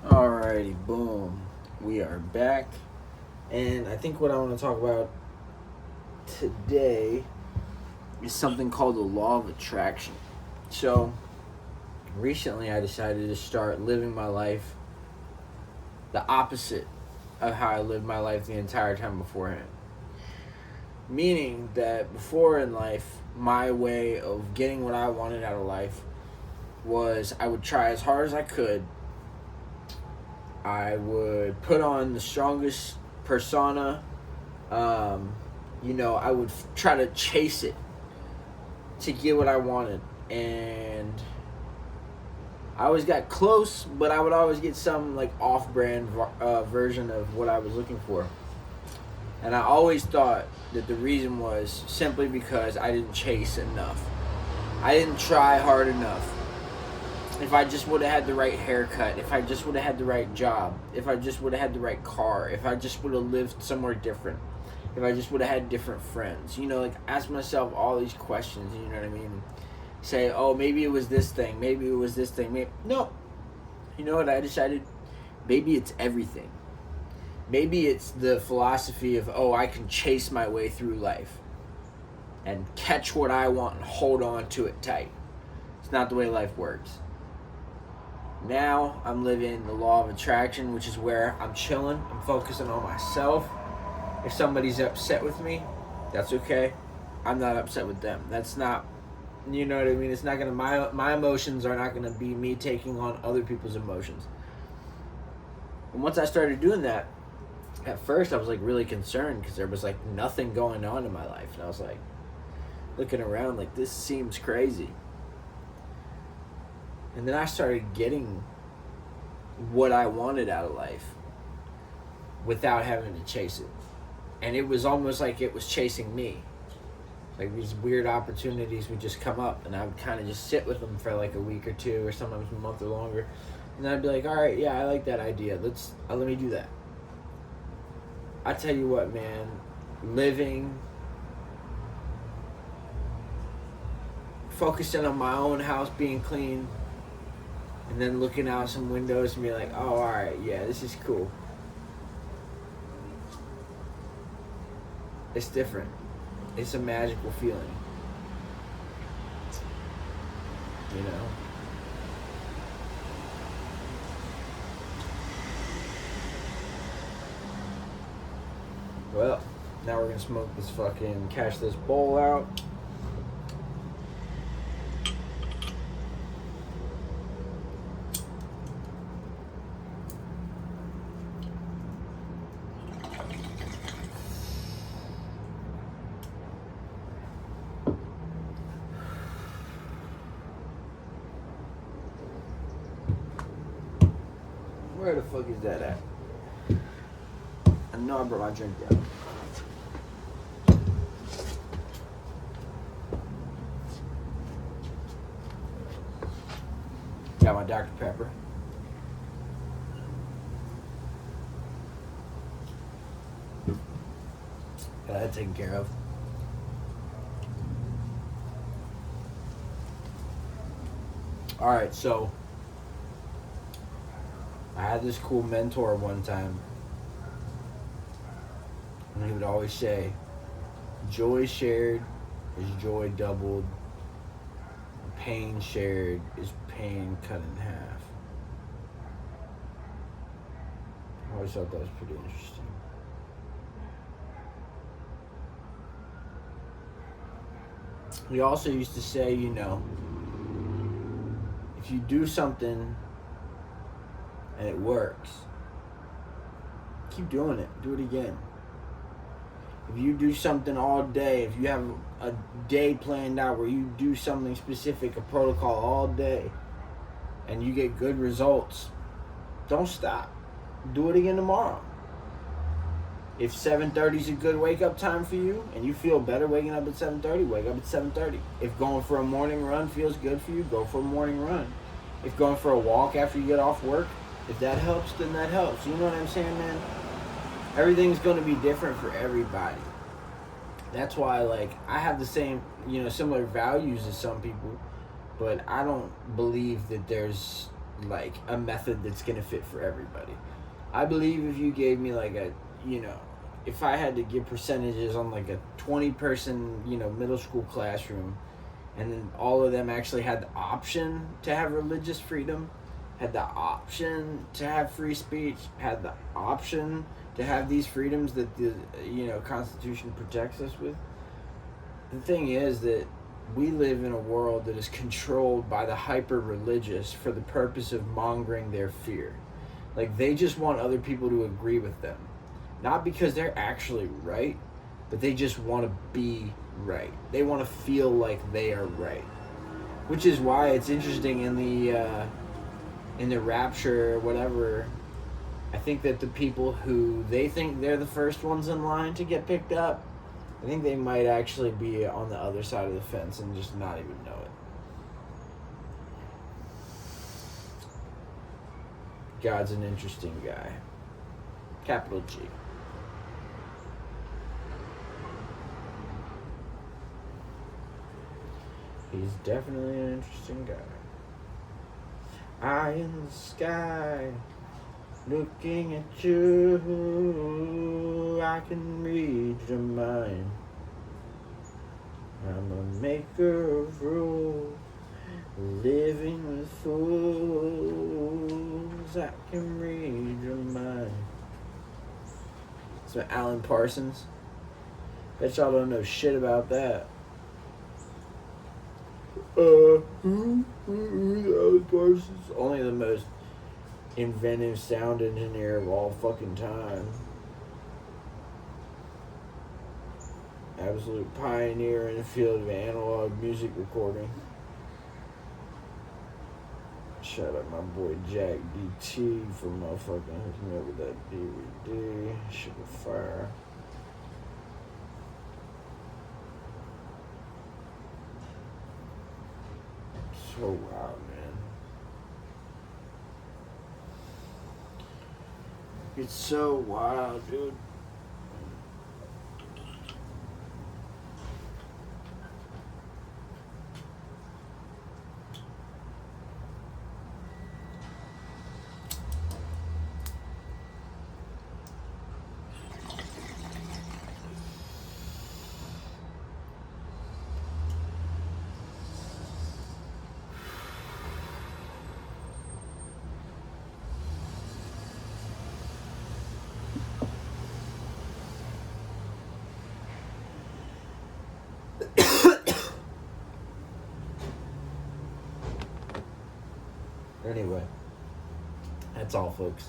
Alrighty, boom. We are back. And I think what I want to talk about today is something called the law of attraction. So, recently I decided to start living my life the opposite of how I lived my life the entire time beforehand. Meaning that before in life, my way of getting what I wanted out of life was I would try as hard as I could. I would put on the strongest persona. I would try to chase it to get what I wanted. And I always got close, but I would always get some like off-brand version of what I was looking for. And I always thought that the reason was simply because I didn't chase enough. I didn't try hard enough. If I just would have had the right haircut, if I just would have had the right job, if I just would have had the right car, if I just would have lived somewhere different, if I just would have had different friends, ask myself all these questions, you know what I mean? Say, oh, maybe it was this thing, maybe it was this thing, maybe, no. You know what I decided? Maybe it's everything. Maybe it's the philosophy of, oh, I can chase my way through life and catch what I want and hold on to it tight. It's not the way life works. Now I'm living the law of attraction, which is where I'm chilling. I'm focusing on myself. If somebody's upset with me, that's okay. I'm not upset with them. That's not, you know what I mean? It's not gonna, my emotions are not gonna be me taking on other people's emotions. And once I started doing that, at first I was like really concerned because there was like nothing going on in my life. And I was like looking around like, this seems crazy. And then I started getting what I wanted out of life without having to chase it. And it was almost like it was chasing me. Like these weird opportunities would just come up and I would kind of just sit with them for like a week or two or sometimes a month or longer. And then I'd be like, all right, yeah, I like that idea. Let me do that. I tell you what, man, focusing on my own house being clean, and then looking out some windows and be like, oh, all right, yeah, this is cool. It's different. It's a magical feeling. You know? Well, now we're gonna smoke this fucking, cash this bowl out. Where the fuck is that at? I know I brought my drink down. Got my Dr. Pepper. Got that taken care of. Alright, so I had this cool mentor one time, and he would always say, joy shared is joy doubled, pain shared is pain cut in half. I always thought that was pretty interesting. He also used to say, if you do something and it works, keep doing it. Do it again. If you do something all day, if you have a day planned out where you do something specific, a protocol all day, and you get good results, don't stop. Do it again tomorrow. If 7:30 is a good wake-up time for you, and you feel better waking up at 7:30, wake up at 7:30. If going for a morning run feels good for you, go for a morning run. If going for a walk after you get off work, if that helps, then that helps. You know what I'm saying, man? Everything's going to be different for everybody. That's why, I have the same, similar values as some people, but I don't believe that there's like a method that's gonna fit for everybody. I believe if you gave me like a, if I had to give percentages on like a 20-person, middle school classroom, and then all of them actually had the option to have religious freedom, had the option to have free speech, had the option to have these freedoms that the Constitution protects us with. The thing is that we live in a world that is controlled by the hyper-religious for the purpose of mongering their fear. Like, they just want other people to agree with them. Not because they're actually right, but they just want to be right. They want to feel like they are right. Which is why it's interesting in the rapture or whatever, I think that the people who they think they're the first ones in line to get picked up, I think they might actually be on the other side of the fence and just not even know it. God's an interesting guy. Capital G. He's definitely an interesting guy. Eye in the sky, looking at you, I can read your mind. I'm a maker of rules, living with fools, I can read your mind. It's by Alan Parsons. Bet y'all don't know shit about that. Alan Parsons? Only the most inventive sound engineer of all fucking time. Absolute pioneer in the field of analog music recording. Shout out my boy Jack DT for motherfucking hooking me up with that DVD. Sugar Fire. So wild, man. It's so wild, dude. Anyway, that's all, folks.